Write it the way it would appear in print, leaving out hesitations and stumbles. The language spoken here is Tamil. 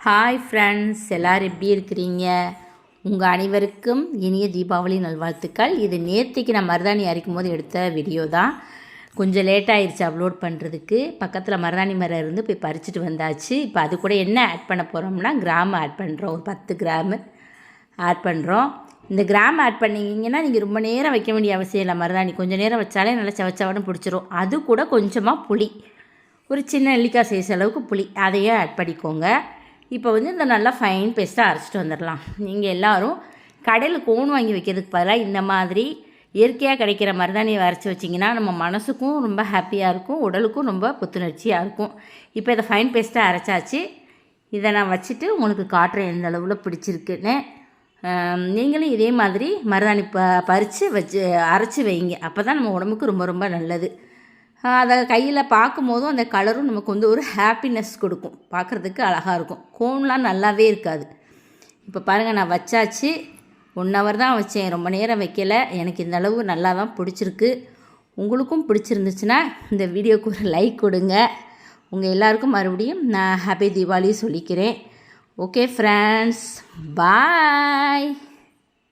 ஹாய் ஃப்ரெண்ட்ஸ், எல்லோரும் எப்படி இருக்கிறீங்க? உங்கள் அனைவருக்கும் இனிய தீபாவளி நல்வாழ்த்துக்கள். இது நேற்றுக்கு நான் மருதாணி அரைக்கும் போது எடுத்த வீடியோ தான். கொஞ்சம் லேட்டாகிடுச்சு அப்லோட் பண்ணுறதுக்கு. பக்கத்தில் மருதாணி மரம் இருந்து போய் பறிச்சுட்டு வந்தாச்சு. இப்போ அது கூட என்ன ஆட் பண்ண போகிறோம்னா கிராம் ஆட் பண்ணுறோம். ஒரு 10 கிராம் ஆட் பண்ணுறோம். இந்த கிராம் ஆட் பண்ணிங்கன்னா நீங்கள் ரொம்ப நேரம் வைக்க வேண்டிய அவசியம் இல்லை. மருதாணி கொஞ்சம் நேரம் வச்சாலே நல்லா சவச்சவன்னு பிடிச்சிரும். அது கூட கொஞ்சமாக புளி, ஒரு சின்ன நெல்லிக்காய் சைஸ் அளவுக்கு புளி, அதையே ஆட் பண்ணிக்கோங்க. இப்போ இந்த நல்லா ஃபைன் பேஸ்ட்டாக அரைச்சிட்டு வந்துடலாம். நீங்கள் எல்லோரும் கடையில் கோன் வாங்கி வைக்கிறதுக்கு பதிலாக இந்த மாதிரி இயற்கையாக கிடைக்கிற மருதாணியை அரைச்சி வச்சிங்கன்னா நம்ம மனசுக்கும் ரொம்ப ஹாப்பியாக இருக்கும், உடலுக்கும் ரொம்ப புத்துணர்ச்சியாக இருக்கும். இப்போ இதை ஃபைன் பேஸ்ட்டாக அரைச்சாச்சு. இதை நான் வச்சுட்டு உங்களுக்கு காட்டுறேன் எந்த அளவில் பிடிச்சிருக்குன்னு. நீங்களும் இதே மாதிரி மருதாணி பறித்து அரைச்சி வைங்க. அப்போ தான் நம்ம உடம்புக்கு ரொம்ப ரொம்ப நல்லது. அதை கையில் பார்க்கும் போதும் அந்த கலரும் நமக்கு ஒரு ஹாப்பினஸ் கொடுக்கும், பார்க்குறதுக்கு அழகாக இருக்கும். கோன்லாம் நல்லாவே இருக்காது. இப்போ பாருங்கள், நான் வச்சாச்சு. 1 hour தான் வச்சேன், ரொம்ப நேரம் வைக்கலை. எனக்கு இந்த அளவு நல்லா தான் பிடிச்சிருக்கு. உங்களுக்கும் பிடிச்சிருந்துச்சுன்னா இந்த வீடியோக்கு ஒரு லைக் கொடுங்க. உங்கள் எல்லாருக்கும் மறுபடியும் நான் ஹாப்பி தீபாவளி சொல்லிக்கிறேன். ஓகே ஃப்ரெண்ட்ஸ், பாய்.